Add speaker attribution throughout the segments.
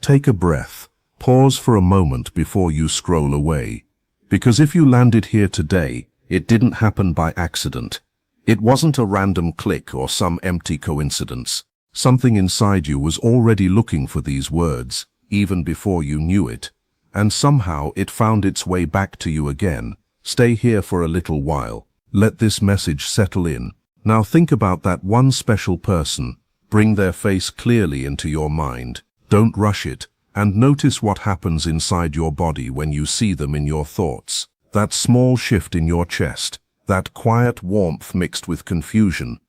Speaker 1: Take a breath. Pause for a moment before you scroll away. Because if you landed here today, it didn't happen by accident. It wasn't a random click or some empty coincidence. Something inside you was already looking for these words, even before you knew it. And somehow it found its way back to you again. Stay here for a little while. Let this message settle in. Now think about that one special person. Bring their face clearly into your mind. Don't rush it, and notice what happens inside your body when you see them in your thoughts. That small shift in your chest, that quiet warmth mixed with confusion,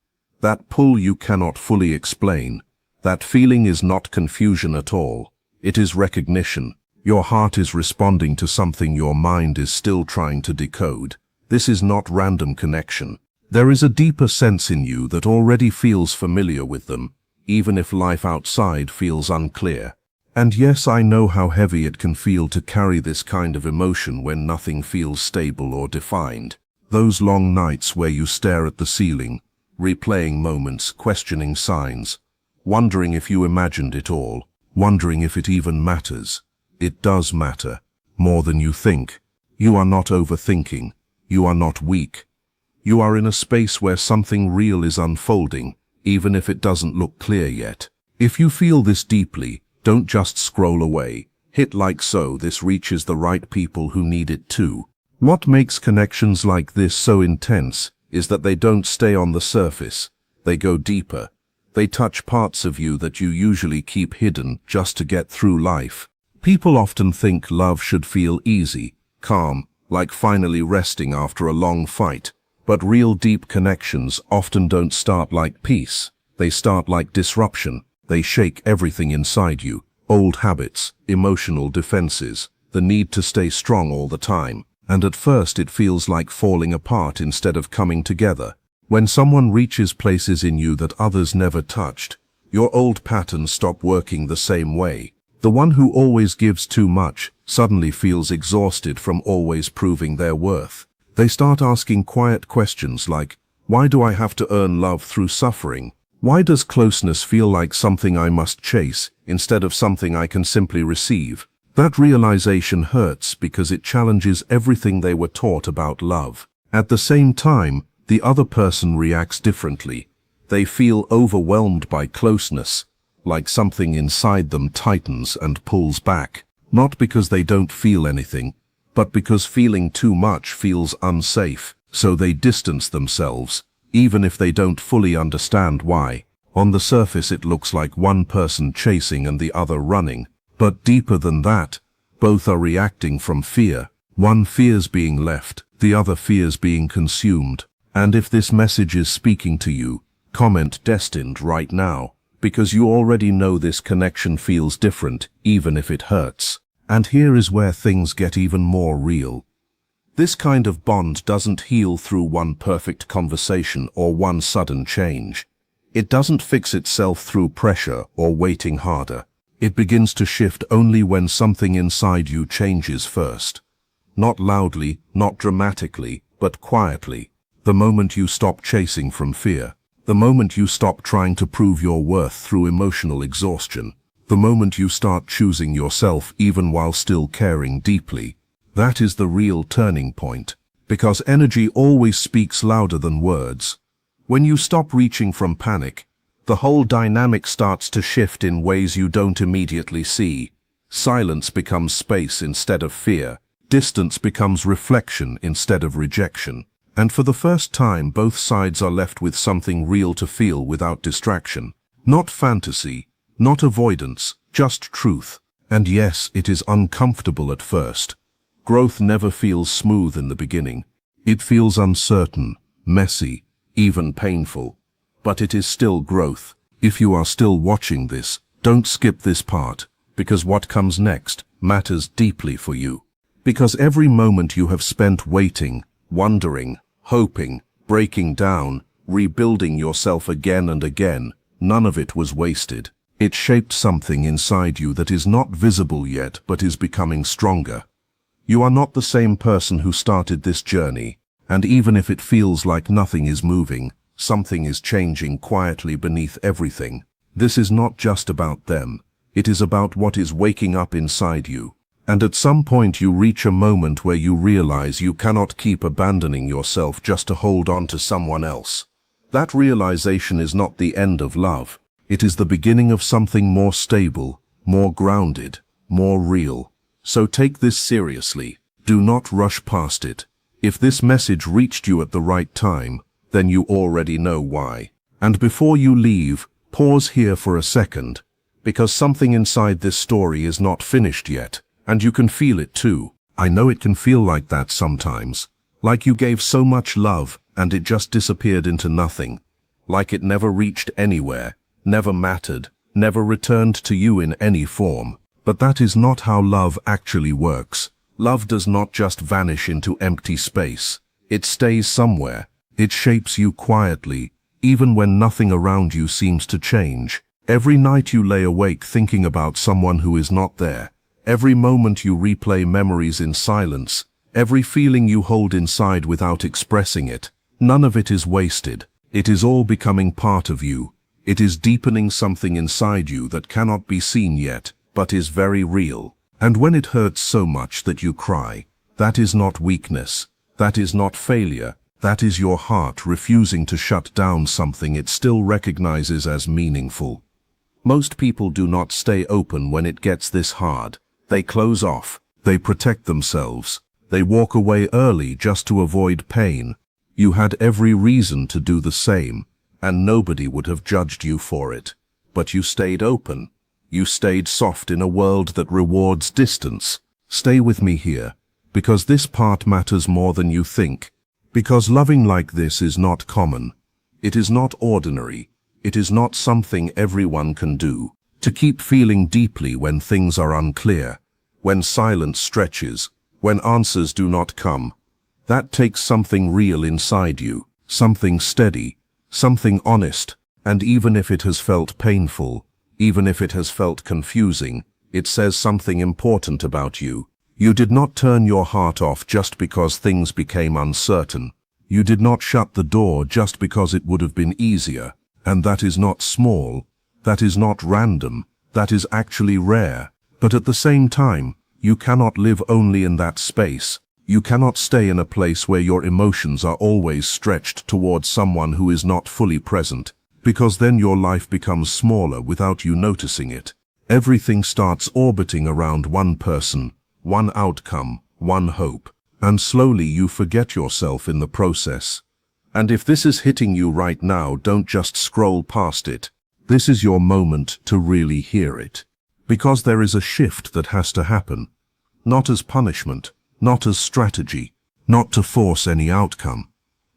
Speaker 1: that pull you cannot fully explain. That feeling is not confusion at all. It is recognition. Your heart is responding to something your mind is still trying to decode. This is not random connection. There is a deeper sense in you that already feels familiar with them, even if life outside feels unclear. And yes, I know how heavy it can feel to carry this kind of emotion when nothing feels stable or defined. Those long nights where you stare at the ceiling, replaying moments, questioning signs, wondering if you imagined it all, wondering if it even matters. It does matter, more than you think. You are not overthinking. You are not weak. You are in a space where something real is unfolding, even if it doesn't look clear yet. If you feel this deeply, don't just scroll away. Hit like so this reaches the right people who need it too. What makes connections like this so intense is that they don't stay on the surface. They go deeper. They touch parts of you that you usually keep hidden just to get through life. People often think love should feel easy, calm, like finally resting after a long fight. But real deep connections often don't start like peace. They start like disruption. They shake everything inside you. Old habits, emotional defenses, the need to stay strong all the time. And at first it feels like falling apart instead of coming together. When someone reaches places in you that others never touched, your old patterns stop working the same way. The one who always gives too much suddenly feels exhausted from always proving their worth. They start asking quiet questions like, why do I have to earn love through suffering? Why does closeness feel like something I must chase instead of something I can simply receive? That realization hurts because it challenges everything they were taught about love. At the same time, the other person reacts differently. They feel overwhelmed by closeness, like something inside them tightens and pulls back. Not because they don't feel anything, but because feeling too much feels unsafe, so they distance themselves, even if they don't fully understand why. On the surface it looks like one person chasing and the other running, but deeper than that, both are reacting from fear. One fears being left, the other fears being consumed. And if this message is speaking to you, comment Destined right now, because you already know this connection feels different, even if it hurts. And here is where things get even more real. This kind of bond doesn't heal through one perfect conversation or one sudden change. It doesn't fix itself through pressure or waiting harder. It begins to shift only when something inside you changes first. Not loudly, not dramatically, but quietly. The moment you stop chasing from fear. The moment you stop trying to prove your worth through emotional exhaustion. The moment you start choosing yourself even while still caring deeply. That is the real turning point. Because energy always speaks louder than words. When you stop reaching from panic, the whole dynamic starts to shift in ways you don't immediately see. Silence becomes space instead of fear. Distance becomes reflection instead of rejection. And for the first time, both sides are left with something real to feel without distraction. Not fantasy. Not avoidance, just truth. And yes, it is uncomfortable at first. Growth never feels smooth in the beginning. It feels uncertain, messy, even painful. But it is still growth. If you are still watching this, don't skip this part, because what comes next matters deeply for you. Because every moment you have spent waiting, wondering, hoping, breaking down, rebuilding yourself again and again, none of it was wasted. It shaped something inside you that is not visible yet but is becoming stronger. You are not the same person who started this journey, and even if it feels like nothing is moving, something is changing quietly beneath everything. This is not just about them. It is about what is waking up inside you. And at some point you reach a moment where you realize you cannot keep abandoning yourself just to hold on to someone else. That realization is not the end of love. It is the beginning of something more stable, more grounded, more real. So take this seriously. Do not rush past it. If this message reached you at the right time, then you already know why. And before you leave, pause here for a second, because something inside this story is not finished yet. And you can feel it too. I know it can feel like that sometimes. Like you gave so much love and it just disappeared into nothing. Like it never reached anywhere, never mattered, never returned to you in any form. But that is not how love actually works. Love does not just vanish into empty space. It stays somewhere. It shapes you quietly, even when nothing around you seems to change. Every night you lay awake thinking about someone who is not there. Every moment you replay memories in silence, every feeling you hold inside without expressing it, none of it is wasted. It is all becoming part of you. It is deepening something inside you that cannot be seen yet, but is very real. And when it hurts so much that you cry, that is not weakness. That is not failure. That is your heart refusing to shut down something it still recognizes as meaningful. Most people do not stay open when it gets this hard. They close off, they protect themselves, they walk away early just to avoid pain. You had every reason to do the same, and nobody would have judged you for it. But you stayed open. You stayed soft in a world that rewards distance. Stay with me here, because this part matters more than you think. Because loving like this is not common. It is not ordinary. It is not something everyone can do. To keep feeling deeply when things are unclear, when silence stretches, when answers do not come. That takes something real inside you, something steady, something honest, and even if it has felt painful, even if it has felt confusing, it says something important about you. You did not turn your heart off just because things became uncertain. You did not shut the door just because it would have been easier, and that is not small. That is not random, that is actually rare. But at the same time, you cannot live only in that space. You cannot stay in a place where your emotions are always stretched towards someone who is not fully present, because then your life becomes smaller without you noticing it. Everything starts orbiting around one person, one outcome, one hope, and slowly you forget yourself in the process. And if this is hitting you right now, don't just scroll past it. This is your moment to really hear it. Because there is a shift that has to happen. Not as punishment, not as strategy, not to force any outcome.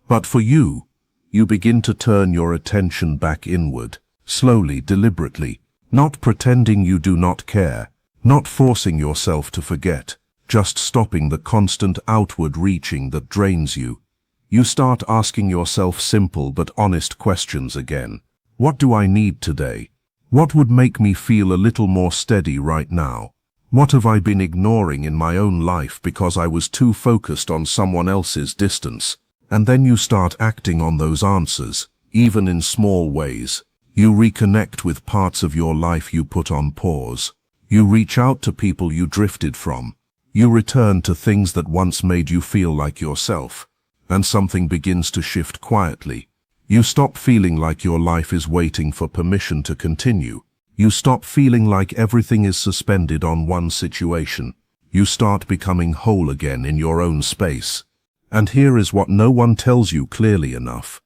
Speaker 1: But for you, you begin to turn your attention back inward, slowly, deliberately, not pretending you do not care, not forcing yourself to forget, just stopping the constant outward reaching that drains you. You start asking yourself simple but honest questions again. What do I need today? What would make me feel a little more steady right now? What have I been ignoring in my own life because I was too focused on someone else's distance? And then you start acting on those answers, even in small ways. You reconnect with parts of your life you put on pause. You reach out to people you drifted from. You return to things that once made you feel like yourself. And something begins to shift quietly. You stop feeling like your life is waiting for permission to continue. You stop feeling like everything is suspended on one situation. You start becoming whole again in your own space. And here is what no one tells you clearly enough.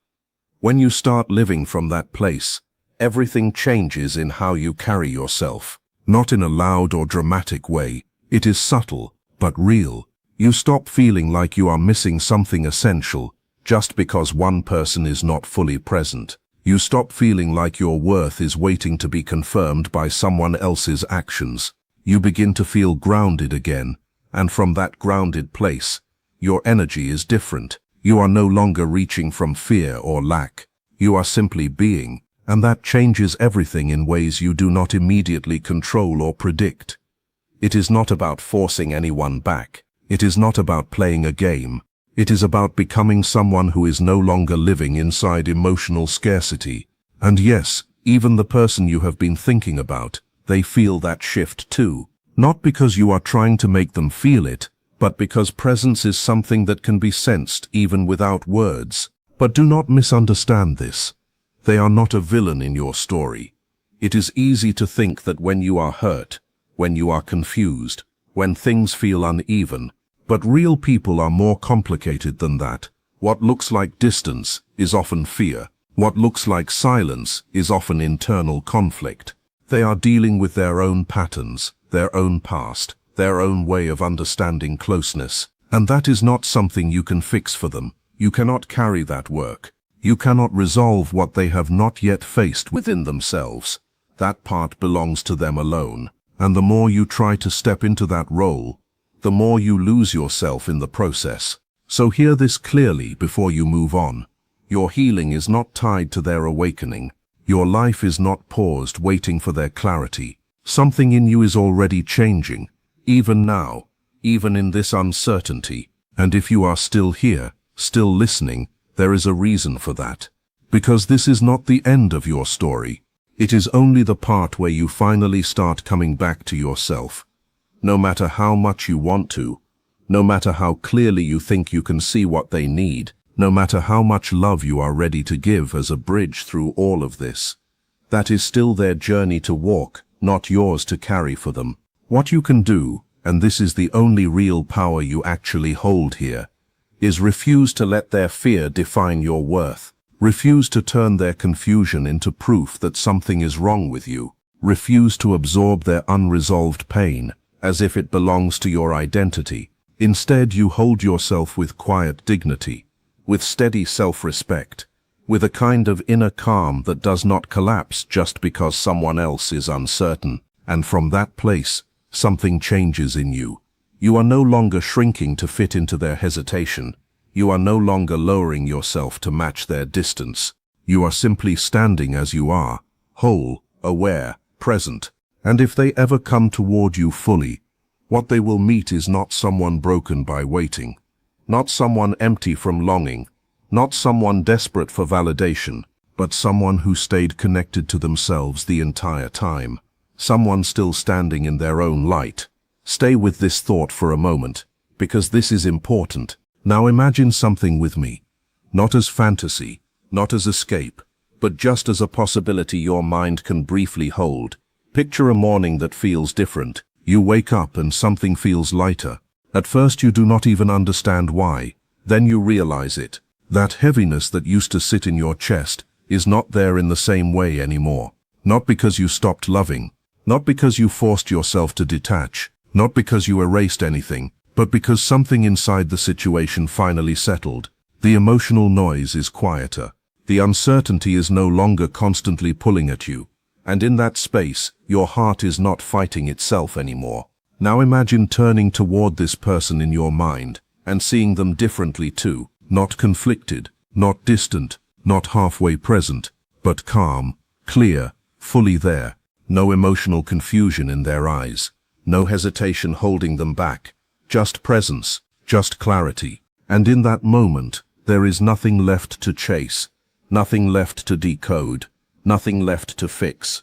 Speaker 1: When you start living from that place, everything changes in how you carry yourself. Not in a loud or dramatic way. It is subtle, but real. You stop feeling like you are missing something essential just because one person is not fully present. You stop feeling like your worth is waiting to be confirmed by someone else's actions. You begin to feel grounded again, and from that grounded place, your energy is different. You are no longer reaching from fear or lack. You are simply being, and that changes everything in ways you do not immediately control or predict. It is not about forcing anyone back. It is not about playing a game. It is about becoming someone who is no longer living inside emotional scarcity. And yes, even the person you have been thinking about, they feel that shift too. Not because you are trying to make them feel it, but because presence is something that can be sensed even without words. But do not misunderstand this. They are not a villain in your story. It is easy to think that when you are hurt, when you are confused, when things feel uneven, but real people are more complicated than that. What looks like distance is often fear. What looks like silence is often internal conflict. They are dealing with their own patterns, their own past, their own way of understanding closeness. And that is not something you can fix for them. You cannot carry that work. You cannot resolve what they have not yet faced within themselves. That part belongs to them alone. And the more you try to step into that role, the more you lose yourself in the process. So hear this clearly before you move on. Your healing is not tied to their awakening. Your life is not paused waiting for their clarity. Something in you is already changing, even now, even in this uncertainty. And if you are still here, still listening, there is a reason for that. Because this is not the end of your story. It is only the part where you finally start coming back to yourself. No matter how much you want to, no matter how clearly you think you can see what they need, no matter how much love you are ready to give as a bridge through all of this, that is still their journey to walk, not yours to carry for them. What you can do, and this is the only real power you actually hold here, is refuse to let their fear define your worth. Refuse to turn their confusion into proof that something is wrong with you. Refuse to absorb their unresolved pain as if it belongs to your identity. Instead, you hold yourself with quiet dignity, with steady self-respect, with a kind of inner calm that does not collapse just because someone else is uncertain. And from that place, something changes in you. You are no longer shrinking to fit into their hesitation. You are no longer lowering yourself to match their distance. You are simply standing as you are, whole, aware, present. And if they ever come toward you fully, what they will meet is not someone broken by waiting, not someone empty from longing, not someone desperate for validation, but someone who stayed connected to themselves the entire time, someone still standing in their own light. Stay with this thought for a moment, because this is important. Now imagine something with me, not as fantasy, not as escape, but just as a possibility your mind can briefly hold. Picture a morning that feels different. You wake up and something feels lighter. At first you do not even understand why. Then you realize it. That heaviness that used to sit in your chest is not there in the same way anymore. Not because you stopped loving, not because you forced yourself to detach, not because you erased anything, but because something inside the situation finally settled. The emotional noise is quieter. The uncertainty is no longer constantly pulling at you. And in that space, your heart is not fighting itself anymore. Now imagine turning toward this person in your mind and seeing them differently too. Not conflicted, not distant, not halfway present, but calm, clear, fully there. No emotional confusion in their eyes. No hesitation holding them back. Just presence, just clarity. And in that moment, there is nothing left to chase, nothing left to decode, nothing left to fix.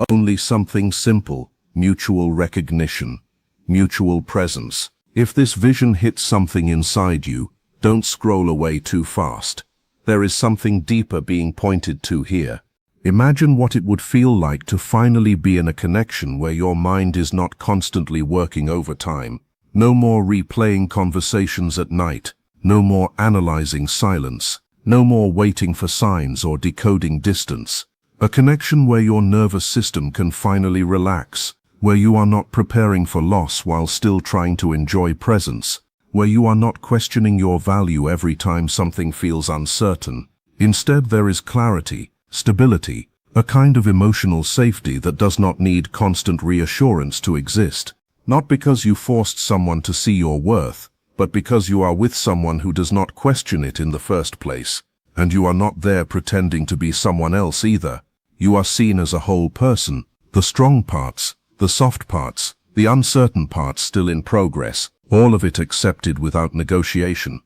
Speaker 1: Only something simple, mutual recognition, mutual presence. If this vision hits something inside you, don't scroll away too fast. There is something deeper being pointed to here. Imagine what it would feel like to finally be in a connection where your mind is not constantly working overtime. No more replaying conversations at night. No more analyzing silence. No more waiting for signs or decoding distance. A connection where your nervous system can finally relax, where you are not preparing for loss while still trying to enjoy presence, where you are not questioning your value every time something feels uncertain. Instead, there is clarity, stability, a kind of emotional safety that does not need constant reassurance to exist. Not because you forced someone to see your worth, but because you are with someone who does not question it in the first place. And you are not there pretending to be someone else either. You are seen as a whole person, the strong parts, the soft parts, the uncertain parts still in progress, all of it accepted without negotiation.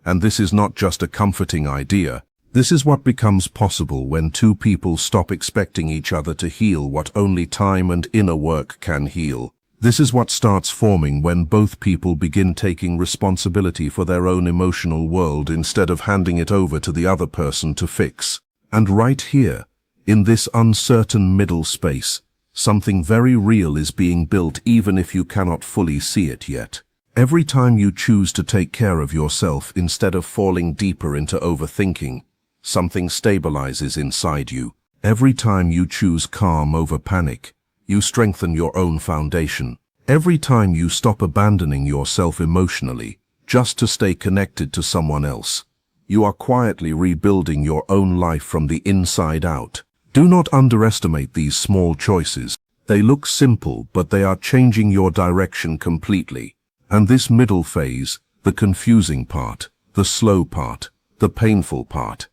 Speaker 1: And this is not just a comforting idea. This is what becomes possible when two people stop expecting each other to heal what only time and inner work can heal. This is what starts forming when both people begin taking responsibility for their own emotional world instead of handing it over to the other person to fix. And right here, in this uncertain middle space, something very real is being built even if you cannot fully see it yet. Every time you choose to take care of yourself instead of falling deeper into overthinking, something stabilizes inside you. Every time you choose calm over panic, you strengthen your own foundation. Every time you stop abandoning yourself emotionally just to stay connected to someone else, you are quietly rebuilding your own life from the inside out. Do not underestimate these small choices. They look simple, but they are changing your direction completely. And this middle phase, the confusing part, the slow part, the painful part,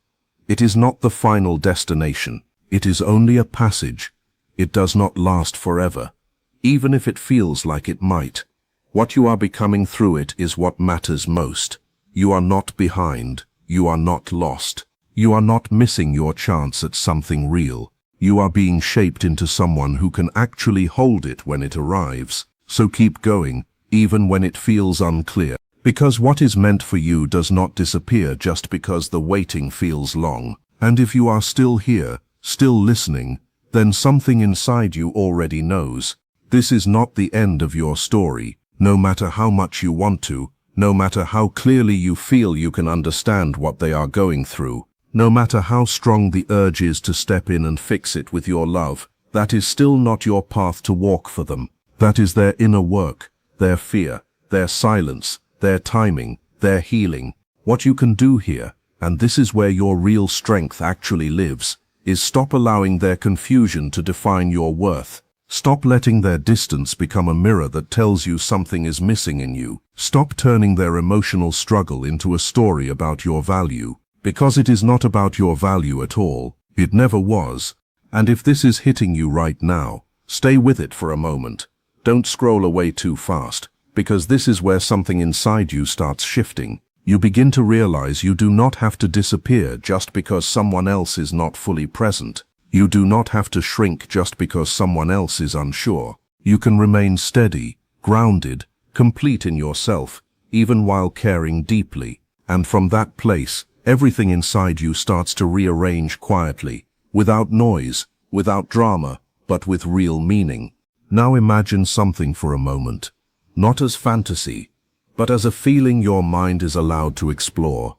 Speaker 1: it is not the final destination. It is only a passage. It does not last forever, even if it feels like it might. What you are becoming through it is what matters most. You are not behind. You are not lost. You are not missing your chance at something real. You are being shaped into someone who can actually hold it when it arrives. So keep going, even when it feels unclear. Because what is meant for you does not disappear just because the waiting feels long. And if you are still here, still listening, then something inside you already knows. This is not the end of your story, no matter how much you want to, no matter how clearly you feel you can understand what they are going through, no matter how strong the urge is to step in and fix it with your love, that is still not your path to walk for them. That is their inner work, their fear, their silence, their timing, their healing. What you can do here, and this is where your real strength actually lives, is stop allowing their confusion to define your worth. Stop letting their distance become a mirror that tells you something is missing in you. Stop turning their emotional struggle into a story about your value, because it is not about your value at all. It never was. And if this is hitting you right now, stay with it for a moment. Don't scroll away too fast, because this is where something inside you starts shifting. You begin to realize you do not have to disappear just because someone else is not fully present. You do not have to shrink just because someone else is unsure. You can remain steady, grounded, complete in yourself, even while caring deeply. And from that place, everything inside you starts to rearrange quietly, without noise, without drama, but with real meaning. Now imagine something for a moment, not as fantasy, but as a feeling your mind is allowed to explore.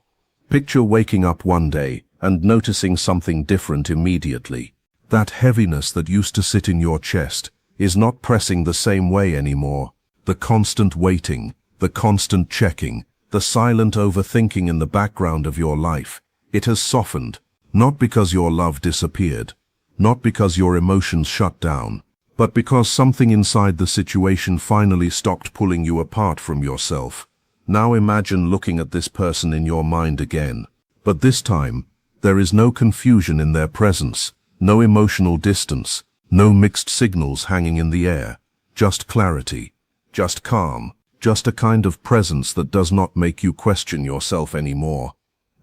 Speaker 1: Picture waking up one day and noticing something different immediately. That heaviness that used to sit in your chest is not pressing the same way anymore. The constant waiting, the constant checking, the silent overthinking in the background of your life, it has softened, not because your love disappeared, not because your emotions shut down, but because something inside the situation finally stopped pulling you apart from yourself. Now imagine looking at this person in your mind again. But this time, there is no confusion in their presence, no emotional distance, no mixed signals hanging in the air, just clarity, just calm, just a kind of presence that does not make you question yourself anymore.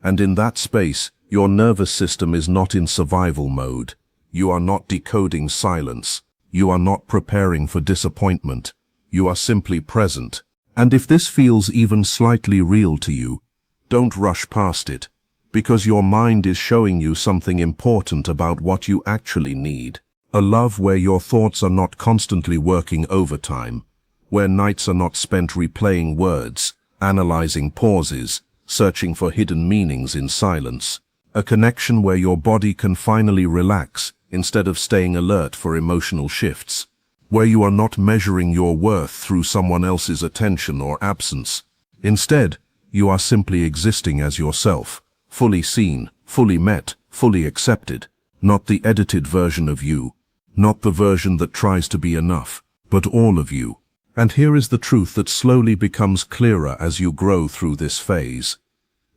Speaker 1: And in that space, your nervous system is not in survival mode. You are not decoding silence. You are not preparing for disappointment. You are simply present. And if this feels even slightly real to you, don't rush past it, because your mind is showing you something important about what you actually need. A love where your thoughts are not constantly working overtime, where nights are not spent replaying words, analyzing pauses, searching for hidden meanings in silence. A connection where your body can finally relax instead of staying alert for emotional shifts, where you are not measuring your worth through someone else's attention or absence. Instead, you are simply existing as yourself, fully seen, fully met, fully accepted, not the edited version of you, not the version that tries to be enough, but all of you. And here is the truth that slowly becomes clearer as you grow through this phase.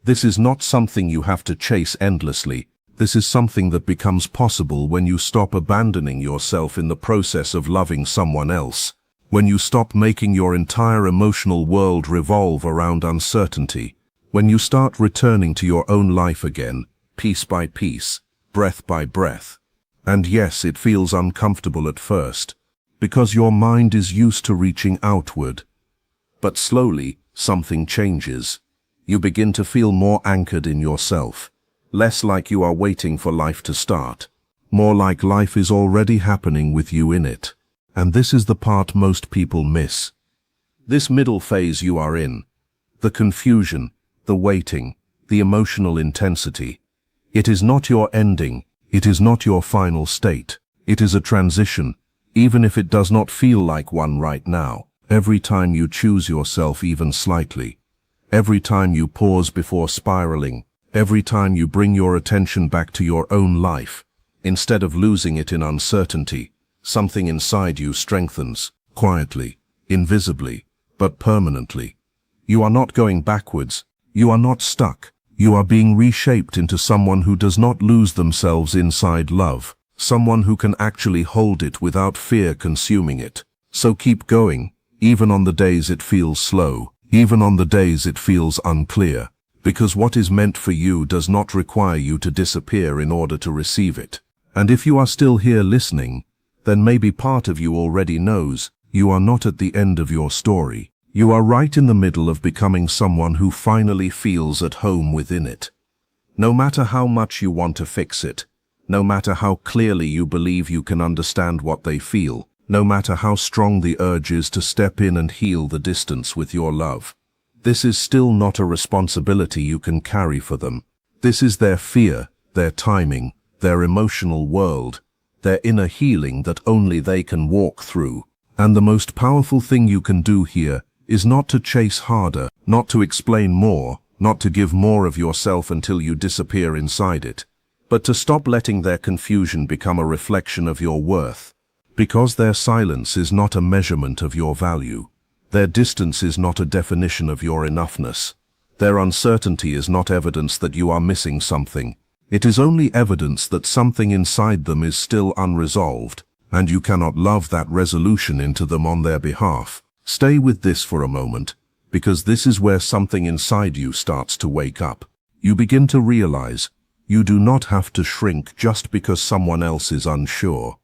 Speaker 1: This is not something you have to chase endlessly. This is something that becomes possible when you stop abandoning yourself in the process of loving someone else, when you stop making your entire emotional world revolve around uncertainty, when you start returning to your own life again, piece by piece, breath by breath. And yes, it feels uncomfortable at first, because your mind is used to reaching outward. But slowly, something changes. You begin to feel more anchored in yourself, less like you are waiting for life to start, more like life is already happening with you in it. And this is the part most people miss. This middle phase you are in, the confusion, the waiting, the emotional intensity. It is not your ending, it is not your final state. It is a transition, even if it does not feel like one right now. Every time you choose yourself even slightly, every time you pause before spiraling, every time you bring your attention back to your own life, instead of losing it in uncertainty, something inside you strengthens, quietly, invisibly, but permanently. You are not going backwards, you are not stuck, you are being reshaped into someone who does not lose themselves inside love, someone who can actually hold it without fear consuming it. So keep going, even on the days it feels slow, even on the days it feels unclear, because what is meant for you does not require you to disappear in order to receive it. And if you are still here listening, then maybe part of you already knows you are not at the end of your story. You are right in the middle of becoming someone who finally feels at home within it. No matter how much you want to fix it, no matter how clearly you believe you can understand what they feel, no matter how strong the urge is to step in and heal the distance with your love, this is still not a responsibility you can carry for them. This is their fear, their timing, their emotional world, their inner healing that only they can walk through. And the most powerful thing you can do here is not to chase harder, not to explain more, not to give more of yourself until you disappear inside it, but to stop letting their confusion become a reflection of your worth. Because their silence is not a measurement of your value. Their distance is not a definition of your enoughness. Their uncertainty is not evidence that you are missing something. It is only evidence that something inside them is still unresolved, and you cannot love that resolution into them on their behalf. Stay with this for a moment, because this is where something inside you starts to wake up. You begin to realize you do not have to shrink just because someone else is unsure.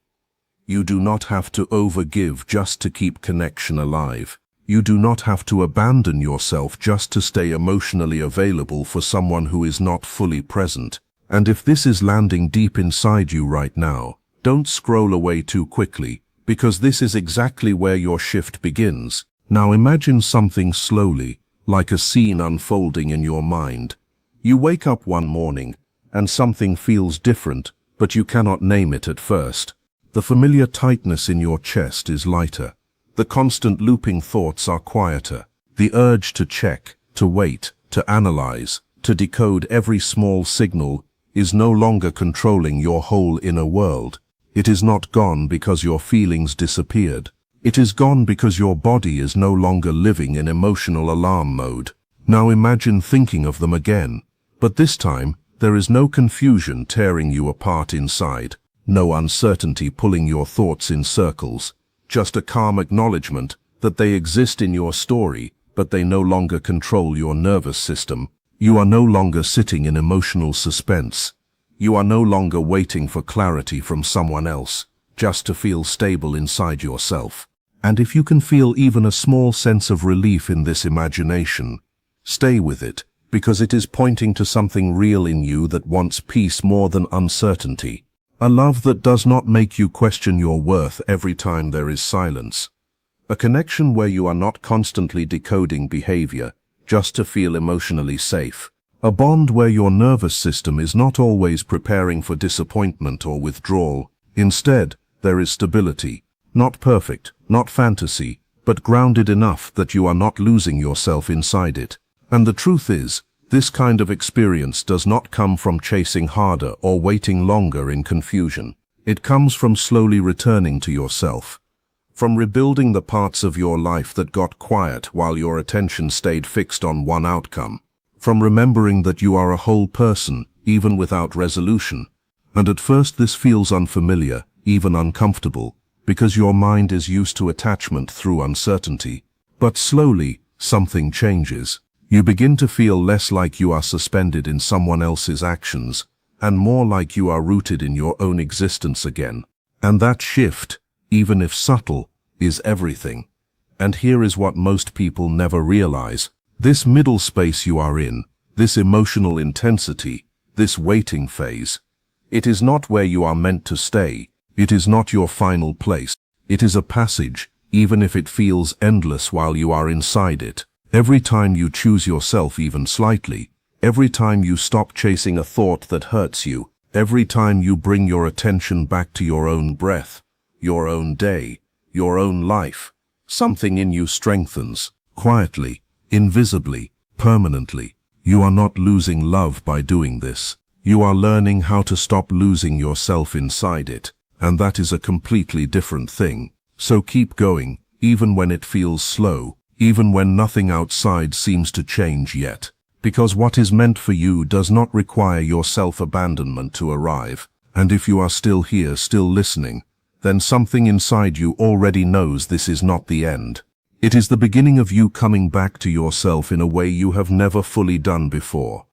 Speaker 1: You do not have to overgive just to keep connection alive. You do not have to abandon yourself just to stay emotionally available for someone who is not fully present. And if this is landing deep inside you right now, don't scroll away too quickly, because this is exactly where your shift begins. Now imagine something slowly, like a scene unfolding in your mind. You wake up one morning, and something feels different, but you cannot name it at first. The familiar tightness in your chest is lighter. The constant looping thoughts are quieter. The urge to check, to wait, to analyze, to decode every small signal is no longer controlling your whole inner world. It is not gone because your feelings disappeared. It is gone because your body is no longer living in emotional alarm mode. Now imagine thinking of them again. But this time, there is no confusion tearing you apart inside. No uncertainty pulling your thoughts in circles. Just a calm acknowledgement that they exist in your story, but they no longer control your nervous system. You are no longer sitting in emotional suspense. You are no longer waiting for clarity from someone else, just to feel stable inside yourself. And if you can feel even a small sense of relief in this imagination, stay with it, because it is pointing to something real in you that wants peace more than uncertainty. A love that does not make you question your worth every time there is silence. A connection where you are not constantly decoding behavior, just to feel emotionally safe. A bond where your nervous system is not always preparing for disappointment or withdrawal. Instead, there is stability. Not perfect, not fantasy, but grounded enough that you are not losing yourself inside it. And the truth is, this kind of experience does not come from chasing harder or waiting longer in confusion. It comes from slowly returning to yourself. From rebuilding the parts of your life that got quiet while your attention stayed fixed on one outcome. From remembering that you are a whole person, even without resolution. And at first this feels unfamiliar, even uncomfortable, because your mind is used to attachment through uncertainty. But slowly, something changes. You begin to feel less like you are suspended in someone else's actions, and more like you are rooted in your own existence again. And that shift, even if subtle, is everything. And here is what most people never realize. This middle space you are in, this emotional intensity, this waiting phase, it is not where you are meant to stay. It is not your final place. It is a passage, even if it feels endless while you are inside it. Every time you choose yourself even slightly, every time you stop chasing a thought that hurts you, every time you bring your attention back to your own breath, your own day, your own life, something in you strengthens, quietly, invisibly, permanently. You are not losing love by doing this. You are learning how to stop losing yourself inside it, and that is a completely different thing. So keep going, even when it feels slow, even when nothing outside seems to change yet. Because what is meant for you does not require your self-abandonment to arrive. And if you are still here, still listening, then something inside you already knows this is not the end. It is the beginning of you coming back to yourself in a way you have never fully done before.